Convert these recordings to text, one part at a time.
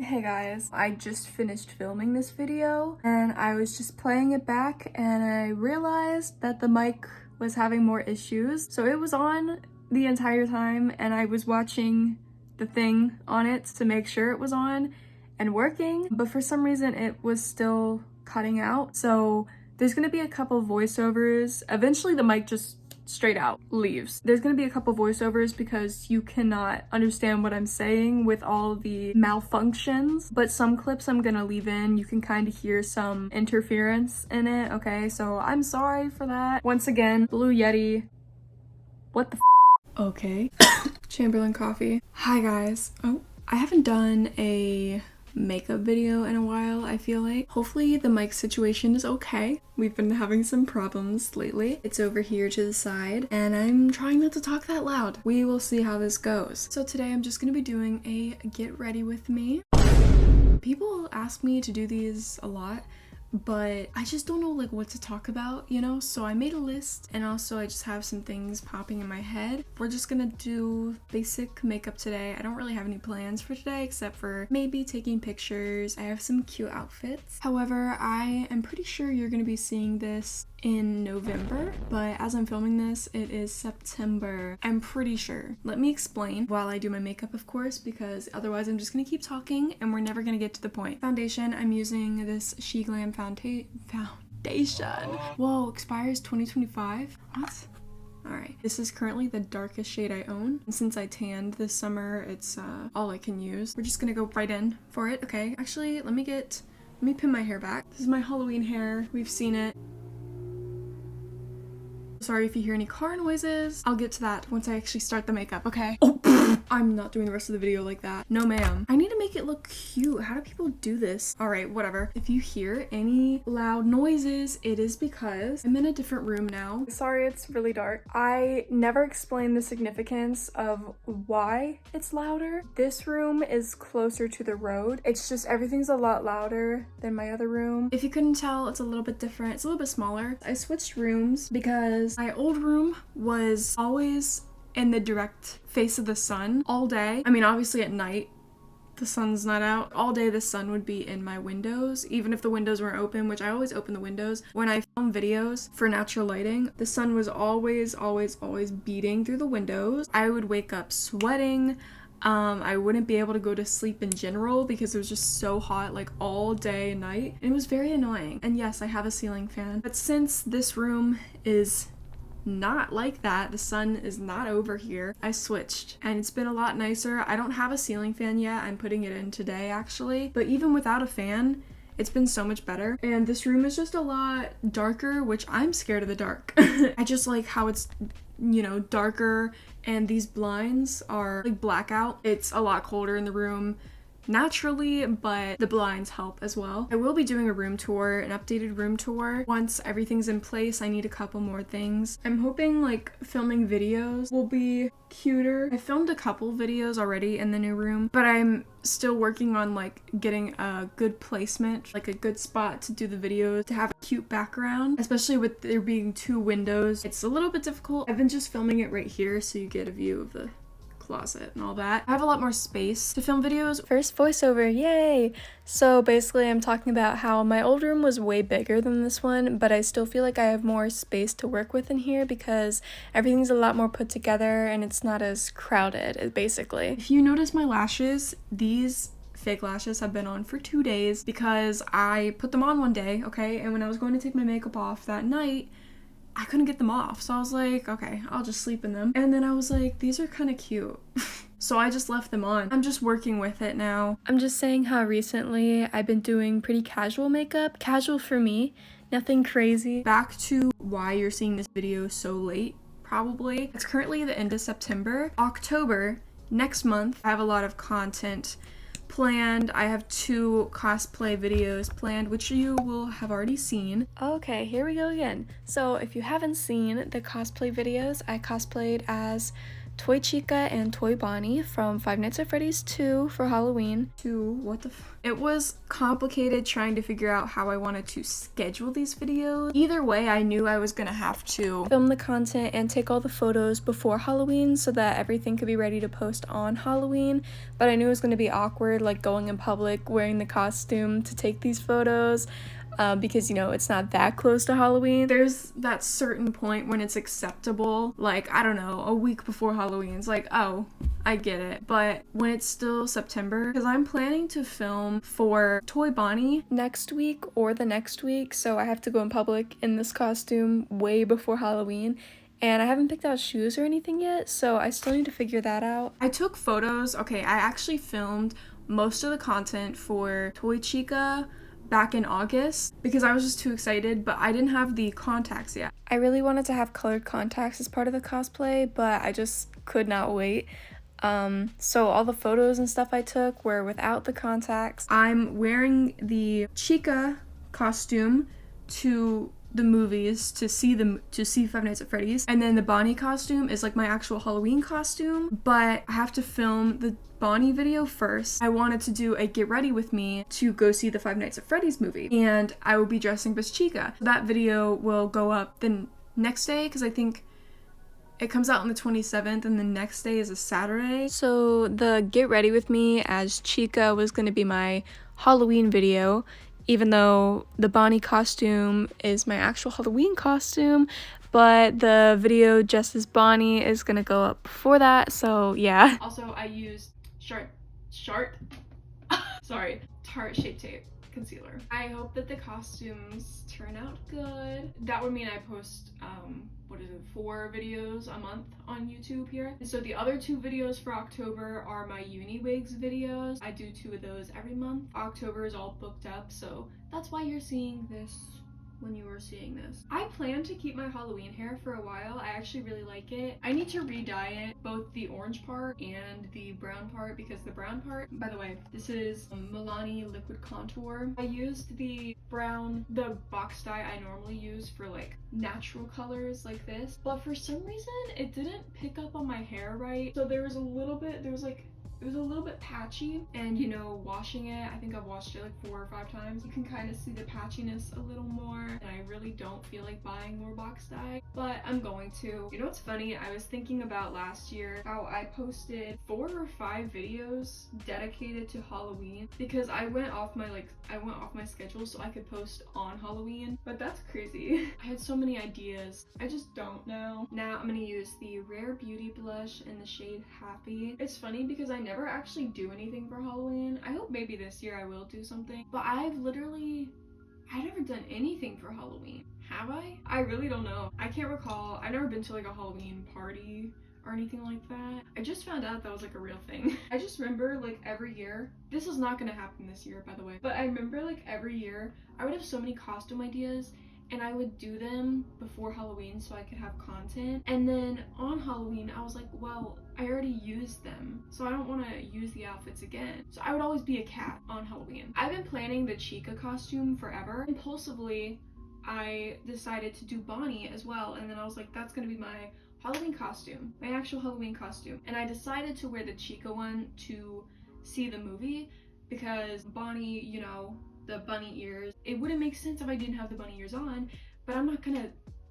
Hey guys, I just finished filming this video and I was just playing it back and I realized that the mic was having more issues. So it was on the entire time and I was watching the thing on it to make sure it was on and working, but for some reason it was still cutting out. So there's gonna be a couple voiceovers. Eventually the mic just straight out leaves. There's gonna be a couple voiceovers because you cannot understand what I'm saying with all the malfunctions, but some clips I'm gonna leave in. You can kind of hear some interference in it, okay? So I'm sorry for that. Once again, Blue Yeti, what the f? Okay. Chamberlain coffee. Hi guys. Oh, I haven't done a makeup video in a while, I feel like. Hopefully the mic situation is okay. We've been having some problems lately. It's over here to the side and I'm trying not to talk that loud. We will see how this goes. So today I'm just gonna be doing a get ready with me. People ask me to do these a lot, but I just don't know like what to talk about, you know? So I made a list and also I just have some things popping in my head. We're just gonna do basic makeup today. I don't really have any plans for today except for maybe taking pictures. I have some cute outfits. However, I am pretty sure you're gonna be seeing this in November, but as I'm filming this, it is September. I'm pretty sure. Let me explain while I do my makeup, of course, because otherwise I'm just gonna keep talking and we're never gonna get to the point. Foundation, I'm using this She Glam foundation. Whoa, expires 2025? What? Alright, this is currently the darkest shade I own. And since I tanned this summer, it's all I can use. We're just gonna go right in for it. Okay, actually, let me pin my hair back. This is my Halloween hair. We've seen it. Sorry if you hear any car noises. I'll get to that once I actually start the makeup, okay? Oh, I'm not doing the rest of the video like that. No, ma'am. I need to make it look cute. How do people do this? All right, whatever. If you hear any loud noises, it is because I'm in a different room now. Sorry, it's really dark. I never explained the significance of why it's louder. This room is closer to the road. It's just everything's a lot louder than my other room. If you couldn't tell, it's a little bit different. It's a little bit smaller. I switched rooms because my old room was always in the direct face of the sun all day. I mean, obviously at night, the sun's not out. All day the sun would be in my windows, even if the windows weren't open, which I always open the windows. When I film videos for natural lighting, the sun was always beating through the windows. I would wake up sweating. I wouldn't be able to go to sleep in general because it was just so hot like all day and night. And it was very annoying. And yes, I have a ceiling fan. But since this room is not like that, the sun is not over here, I switched and it's been a lot nicer. I don't have a ceiling fan yet. I'm putting it in today actually, but even without a fan, it's been so much better. And this room is just a lot darker, which I'm scared of the dark. I just like how it's, you know, darker and these blinds are like blackout. It's a lot colder in the room naturally, but the blinds help as well. I will be doing a room tour, an updated room tour. Once everything's in place, I need a couple more things. I'm hoping like filming videos will be cuter. I filmed a couple videos already in the new room, but I'm still working on like getting a good placement, like a good spot to do the videos, to have a cute background, especially with there being two windows. It's a little bit difficult. I've been just filming it right here so you get a view of the closet and all that. I have a lot more space to film videos. First voiceover, yay! So basically I'm talking about how my old room was way bigger than this one, but I still feel like I have more space to work with in here because everything's a lot more put together and it's not as crowded, basically. If you notice my lashes, these fake lashes have been on for 2 days because I put them on one day, okay? And when I was going to take my makeup off that night, I couldn't get them off. So I was like, okay, I'll just sleep in them. And then I was like, these are kind of cute. So I just left them on. I'm just working with it now. I'm just saying how recently I've been doing pretty casual makeup. Casual for me, nothing crazy. Back to why you're seeing this video so late, probably. It's currently the end of September. October, next month, I have a lot of content planned. I have 2 cosplay videos planned, which you will have already seen. Okay, here we go again. So if you haven't seen the cosplay videos, I cosplayed as Toy Chica and Toy Bonnie from Five Nights at Freddy's 2 for Halloween. It was complicated trying to figure out how I wanted to schedule these videos. Either way, I knew I was gonna have to film the content and take all the photos before Halloween so that everything could be ready to post on Halloween, but I knew it was gonna be awkward, like going in public wearing the costume to take these photos. Because, you know, it's not that close to Halloween. There's that certain point when it's acceptable, like, I don't know, a week before Halloween. It's like, oh, I get it. But when it's still September, because I'm planning to film for Toy Bonnie next week or the next week, so I have to go in public in this costume way before Halloween. And I haven't picked out shoes or anything yet, so I still need to figure that out. I took photos. Okay, I actually filmed most of the content for Toy Chica back in August because I was just too excited, but I didn't have the contacts yet. I really wanted to have colored contacts as part of the cosplay, but I just could not wait. So all the photos and stuff I took were without the contacts. I'm wearing the Chica costume to the movies to see Five Nights at Freddy's, and then the Bonnie costume is like my actual Halloween costume, but I have to film the Bonnie video first. I wanted to do a get ready with me to go see the Five Nights at Freddy's movie, and I will be dressing as Chica. That video will go up the next day because I think it comes out on the 27th and the next day is a Saturday. So the get ready with me as Chica was going to be my Halloween video, even though the Bonnie costume is my actual Halloween costume, but the video just as Bonnie is gonna go up before that, so yeah. Also, I used Tarte Shape Tape concealer. I hope that the costumes turn out good. That would mean I post, 4 videos a month on YouTube here. And so the other 2 videos for October are my uniwigs videos. I do 2 of those every month. October is all booked up, so that's why you're seeing this when you were seeing this. I plan to keep my Halloween hair for a while. I actually really like it. I need to re-dye it, both the orange part and the brown part, because the brown part, by the way, this is Milani Liquid Contour. I used the box dye I normally use for like natural colors like this, but for some reason it didn't pick up on my hair right. So it was a little bit patchy, and you know, washing it, I think I've washed it like 4 or 5 times, you can kind of see the patchiness a little more, and I really don't feel like buying more box dye, but I'm going to. You know what's funny? I was thinking about last year how I posted 4 or 5 videos dedicated to Halloween because I went off my schedule so I could post on Halloween, but that's crazy. I had so many ideas. I just don't know. Now I'm gonna use the Rare Beauty blush in the shade Happy. It's funny because I never actually do anything for Halloween. I hope maybe this year I will do something, but I've never done anything for Halloween. Have I? I really don't know. I can't recall. I've never been to like a Halloween party or anything like that. I just found out that was like a real thing. I just remember like every year, this is not gonna happen this year by the way, but I remember like every year I would have so many costume ideas and I would do them before Halloween so I could have content, and then on Halloween I was like, well, I already used them, so I don't want to use the outfits again. So I would always be a cat on Halloween. I've been planning the Chica costume forever. Impulsively, I decided to do Bonnie as well, and then I was like, that's gonna be my Halloween costume, my actual Halloween costume. And I decided to wear the Chica one to see the movie because Bonnie, you know, the bunny ears, it wouldn't make sense if I didn't have the bunny ears on, but I'm not gonna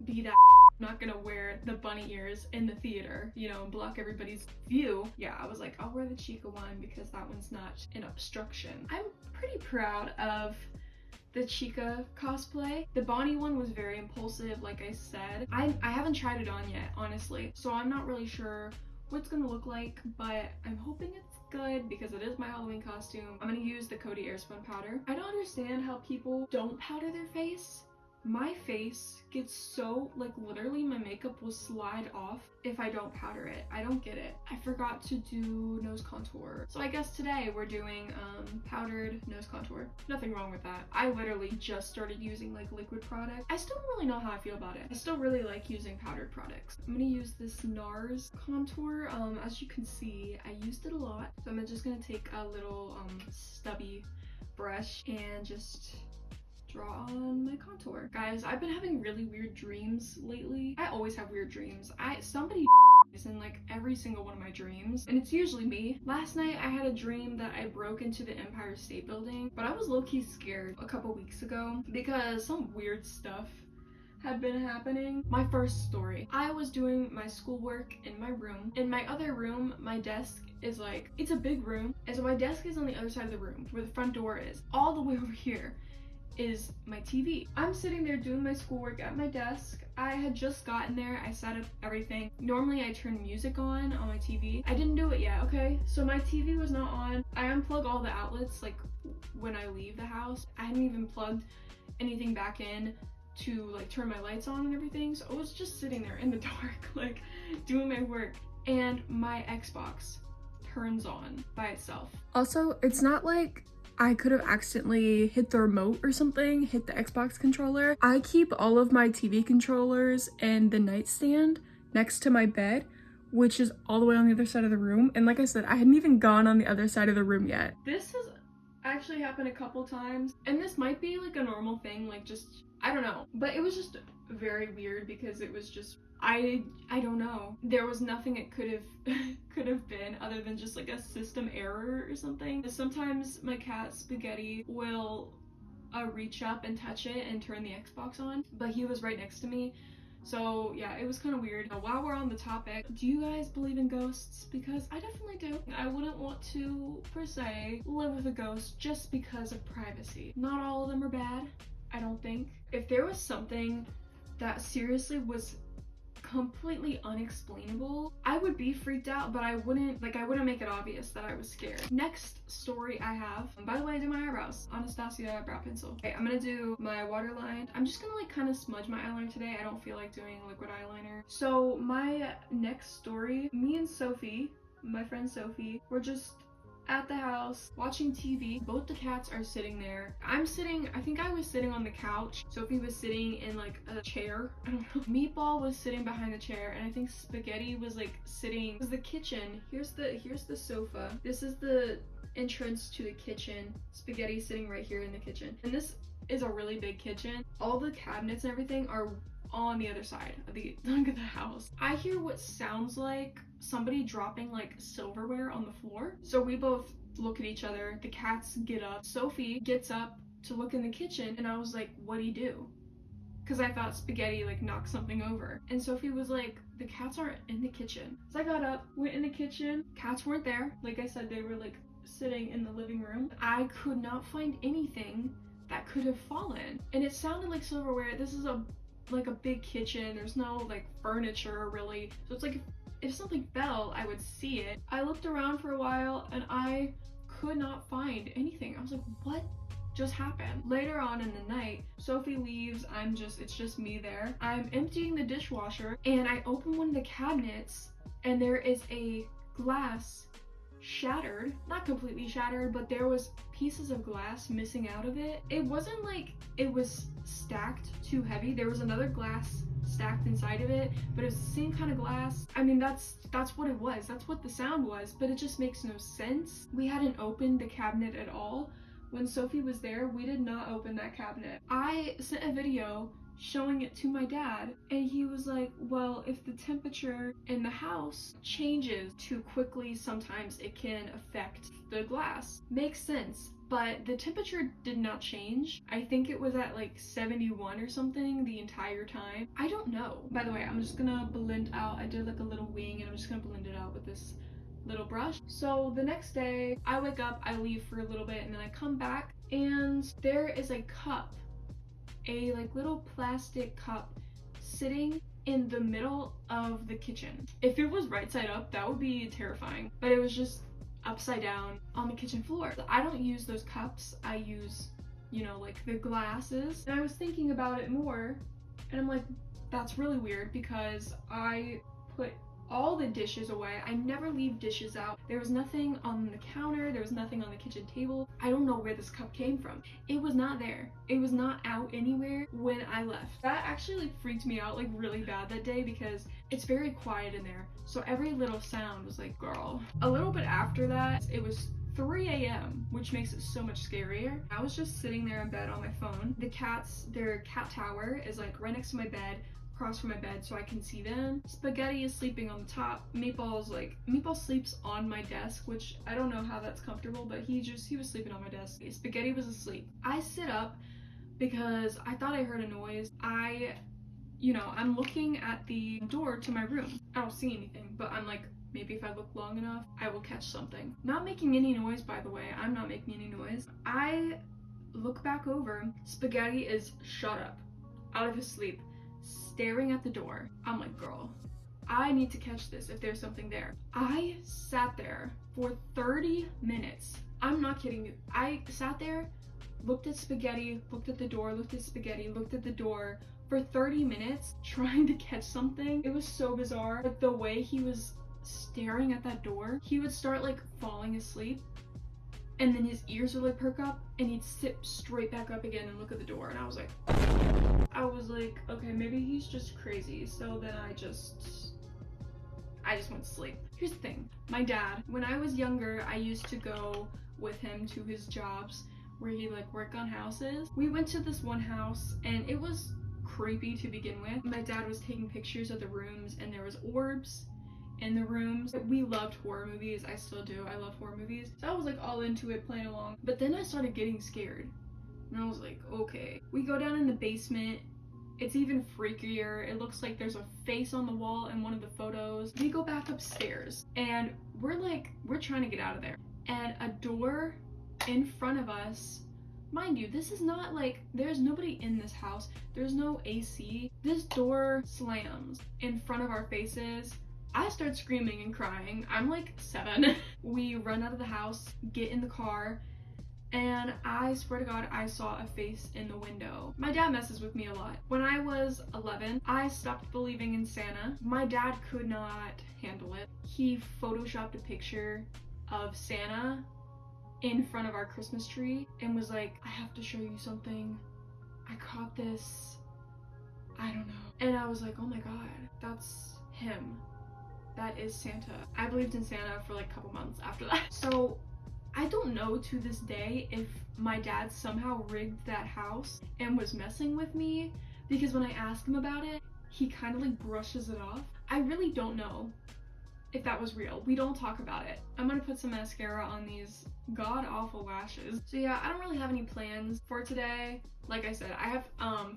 be that I'm not gonna wear the bunny ears in the theater, you know, and block everybody's view. Yeah, I was like, I'll wear the Chica one because that one's not an obstruction. I'm pretty proud of the Chica cosplay. The Bonnie one was very impulsive, like I said. I haven't tried it on yet, honestly, so I'm not really sure what it's gonna look like, but I'm hoping it's good because it is my Halloween costume. I'm gonna use the Coty Airspun powder. I don't understand how people don't powder their face. My face gets so, like, literally my makeup will slide off if I don't powder it. I don't get it. I forgot to do nose contour. So I guess today we're doing powdered nose contour. Nothing wrong with that. I literally just started using like liquid product. I still don't really know how I feel about it. I still really like using powdered products. I'm gonna use this NARS contour. As you can see, I used it a lot. So I'm just gonna take a little stubby brush and just draw on my contour. Guys, I've been having really weird dreams lately. I always have weird dreams. Somebody It's in like every single one of my dreams, and it's usually me. Last night I had a dream that I broke into the Empire State Building, but I was low-key scared a couple weeks ago because some weird stuff had been happening. My first story, I was doing my schoolwork in my room. In my other room, my desk is like, it's a big room, and so my desk is on the other side of the room where the front door is. All the way over here is my TV. I'm sitting there doing my schoolwork at my desk. I had just gotten there, I set up everything. Normally I turn music on my TV. I didn't do it yet, okay? So my TV was not on. I unplug all the outlets like when I leave the house. I hadn't even plugged anything back in to like turn my lights on and everything, so I was just sitting there in the dark like doing my work, and my Xbox turns on by itself. Also, it's not like I could have accidentally hit the remote or something, hit the Xbox controller. I keep all of my TV controllers and the nightstand next to my bed, which is all the way on the other side of the room, and like I said, I hadn't even gone on the other side of the room yet. This has actually happened a couple times, and this might be like a normal thing, like just, I don't know, but it was just very weird because it was just, I don't know. There was nothing it could have been other than just like a system error or something. Sometimes my cat Spaghetti will reach up and touch it and turn the Xbox on, but he was right next to me. So yeah, it was kind of weird. Now, while we're on the topic, do you guys believe in ghosts? Because I definitely do. I wouldn't want to, per se, live with a ghost just because of privacy. Not all of them are bad, I don't think. If there was something that seriously was completely unexplainable, I would be freaked out, but I wouldn't make it obvious that I was scared. Next story I have, by the way, I did my eyebrows. Anastasia brow pencil. Okay, I'm gonna do my waterline. I'm just gonna like kind of smudge my eyeliner today. I don't feel like doing liquid eyeliner. So my next story, me and Sophie, my friend Sophie, were just at the house watching TV. Both the cats are sitting there. I'm sitting, I think I was sitting on the couch. Sophie was sitting in like a chair. I don't know. Meatball was sitting behind the chair, and I think Spaghetti was like sitting. This is the kitchen. Here's the sofa. This is the entrance to the kitchen. Spaghetti sitting right here in the kitchen. And this is a really big kitchen. All the cabinets and everything are on the other side of the house. I hear what sounds like somebody dropping like silverware on the floor. So we both look at each other. The cats get up. Sophie gets up to look in the kitchen, and I was like, what do you do? Because I thought Spaghetti like knocked something over. And Sophie was like, the cats aren't in the kitchen. So I got up, went in the kitchen. Cats weren't there. Like I said, they were like sitting in the living room. I could not find anything that could have fallen. And it sounded like silverware. This is like a big kitchen. There's no like furniture really. So it's like if something fell, I would see it. I looked around for a while and I could not find anything. I was like, what just happened? Later on in the night, Sophie leaves. It's just me there. I'm emptying the dishwasher and I open one of the cabinets and there is a glass shattered, not completely shattered, but there was pieces of glass missing out of it. It wasn't like it was stacked too heavy. There was another glass stacked inside of it, but it was the same kind of glass. I mean, that's what it was. That's what the sound was, but it just makes no sense. We hadn't opened the cabinet at all. When Sophie was there, we did not open that cabinet. I sent a video showing it to my dad, and he was like, well, if the temperature in the house changes too quickly, sometimes it can affect the glass. Makes sense. But the temperature did not change. I think it was at like 71 or something the entire time. I don't know. By the way, I'm just gonna blend out. I did like a little wing, and I'm just gonna blend it out with this little brush. So the next day, I wake up, I leave for a little bit, and then I come back, and there is a cup, a like little plastic cup sitting in the middle of the kitchen. If it was right side up, that would be terrifying, but it was just upside down on the kitchen floor. I don't use those cups. I use, you know, like the glasses. And I was thinking about it more, and I'm like, that's really weird because I put all the dishes away. I never leave dishes out. There was nothing on the counter. There was nothing on the kitchen table. I don't know where this cup came from. It was not there. It was not out anywhere when I left. That actually like freaked me out like really bad that day because it's very quiet in there. So every little sound was like, girl. A little bit after that, it was 3 a.m., which makes it so much scarier. I was just sitting there in bed on my phone. The cats, their cat tower is like right next to my bed. across from my bed so I can see them. Spaghetti is sleeping on the top. Meatball sleeps on my desk, which I don't know how that's comfortable, but he was sleeping on my desk. Spaghetti was asleep. I sit up because I thought I heard a noise. I'm looking at the door to my room. I don't see anything, but I'm like, maybe if I look long enough, I will catch something. Not making any noise, by the way. I'm not making any noise. I look back over. Spaghetti is shut up, out of his sleep, staring at the door. I'm like, girl, I need to catch this if there's something there. I sat there for 30 minutes. I'm not kidding you. I sat there, looked at Spaghetti, looked at the door, looked at Spaghetti, looked at the door for 30 minutes trying to catch something. It was so bizarre. Like the way he was staring at that door, he would start like falling asleep and then his ears would like perk up and he'd sit straight back up again and look at the door, and I was like, okay, maybe he's just crazy. So then I just went to sleep. Here's the thing. My dad, when I was younger, I used to go with him to his jobs where he'd like work on houses. We went to this one house and it was creepy to begin with. My dad was taking pictures of the rooms and there was orbs in the rooms. We loved horror movies. I still do. I love horror movies. So I was like all into it, playing along. But then I started getting scared. And I was like, okay. We go down in the basement. It's even freakier. It looks like there's a face on the wall in one of the photos. We go back upstairs and we're trying to get out of there. And a door in front of us, mind you, this is not like, there's nobody in this house. There's no AC. This door slams in front of our faces. I start screaming and crying. I'm like 7. We run out of the house, get in the car, and I swear to God, I saw a face in the window. My dad messes with me a lot. When I was 11, I stopped believing in Santa. My dad could not handle it. He photoshopped a picture of Santa in front of our Christmas tree and was like, I have to show you something. I caught this. I don't know. And I was like, oh my God, that's him. That is Santa. I believed in Santa for like a couple months after that. So I don't know to this day if my dad somehow rigged that house and was messing with me, because when I ask him about it, he kind of like brushes it off. I really don't know if that was real. We don't talk about it. I'm gonna put some mascara on these god-awful lashes. So yeah, I don't really have any plans for today. Like I said, I have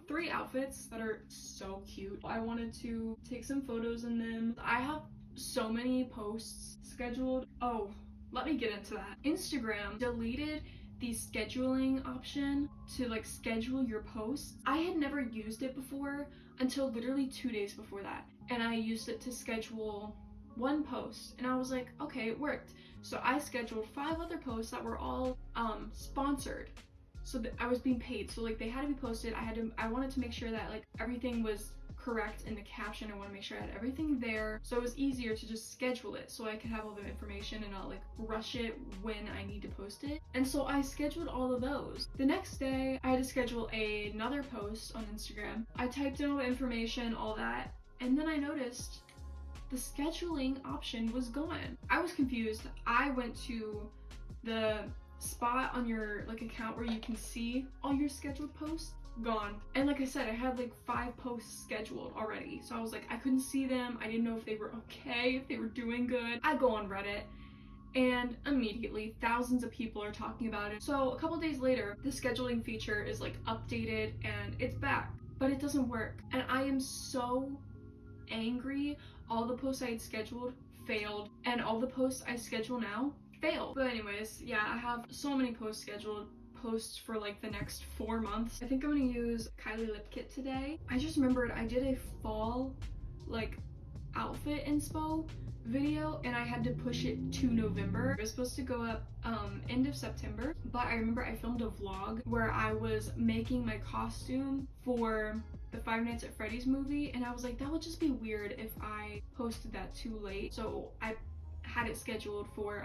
3 outfits that are so cute. I wanted to take some photos in them. I have so many posts scheduled. Oh, let me get into that. Instagram deleted the scheduling option to like schedule your posts. I had never used it before until literally 2 days before that. And I used it to schedule 1 post and I was like, okay, it worked. So I scheduled 5 other posts that were all sponsored. So that I was being paid. So like they had to be posted. I wanted to make sure that like everything was correct in the caption. I want to make sure I had everything there, so it was easier to just schedule it so I could have all the information and not like rush it when I need to post it. And so I scheduled all of those. The next day I had to schedule another post on Instagram. I typed in all the information, all that, and then I noticed the scheduling option was gone. I was confused. I went to the spot on your like account where you can see all your scheduled posts. Gone. And like I said, I had like 5 posts scheduled already, so I was like, I couldn't see them. I didn't know if they were okay, if they were doing good. I go on Reddit and immediately thousands of people are talking about it. So a couple days later, the scheduling feature is like updated and it's back, but it doesn't work. And I am so angry. All the posts I had scheduled failed, and all the posts I schedule now failed. But anyways, yeah, I have so many posts scheduled. Posts for like the next 4 months. I think I'm gonna use Kylie Lip Kit today. I just remembered I did a fall like outfit inspo video and I had to push it to November. It was supposed to go up end of September, but I remember I filmed a vlog where I was making my costume for the Five Nights at Freddy's movie, and I was like, that would just be weird if I posted that too late. So I had it scheduled for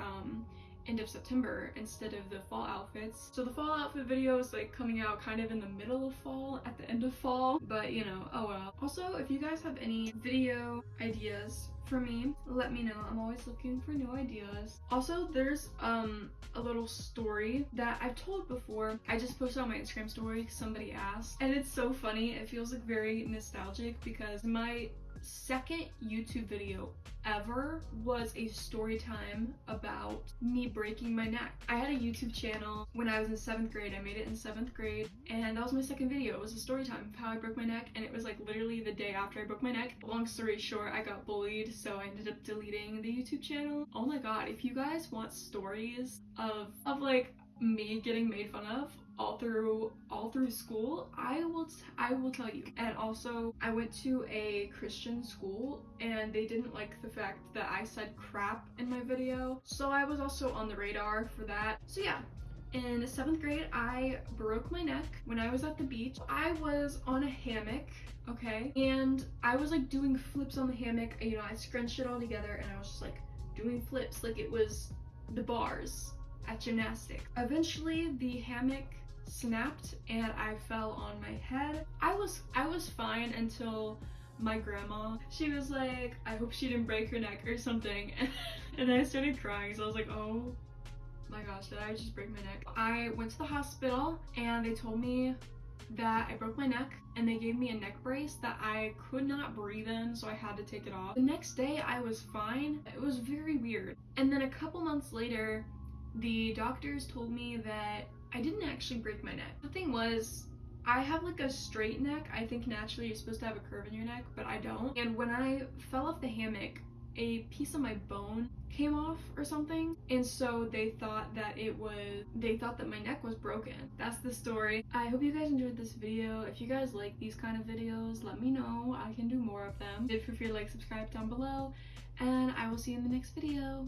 end of September instead of the fall outfits. So the fall outfit video is like coming out kind of in the middle of fall, at the end of fall, but you know, oh well. Also, if you guys have any video ideas for me, let me know. I'm always looking for new ideas. Also, there's a little story that I've told before. I just posted on my Instagram story, somebody asked, and it's so funny. It feels like very nostalgic because my second YouTube video ever was a story time about me breaking my neck. I had a YouTube channel when I was in 7th grade. I made it in 7th grade, and that was my second video. It was a story time of how I broke my neck, and it was like literally the day after I broke my neck. Long story short, I got bullied, so I ended up deleting the YouTube channel. Oh my god, if you guys want stories of like me getting made fun of all through school, I will tell you. And also, I went to a Christian school and they didn't like the fact that I said crap in my video, so I was also on the radar for that. So yeah, in 7th grade, I broke my neck when I was at the beach. I was on a hammock, okay, and I was like doing flips on the hammock. You know, I scrunched it all together and I was just like doing flips like it was the bars at gymnastics. Eventually the hammock snapped and I fell on my head. I was fine until my grandma, she was like, I hope she didn't break her neck or something. And then I started crying, so I was like, oh my gosh, did I just break my neck? I went to the hospital and they told me that I broke my neck, and they gave me a neck brace that I could not breathe in, so I had to take it off. The next day I was fine. It was very weird. And then a couple months later, the doctors told me that I didn't actually break my neck. The thing was, I have like a straight neck. I think naturally you're supposed to have a curve in your neck, but I don't. And when I fell off the hammock, a piece of my bone came off or something, and so they thought that my neck was broken. That's the story. I hope you guys enjoyed this video. If you guys like these kind of videos, let me know. I can do more of them. Feel free to like, subscribe down below, and I will see you in the next video.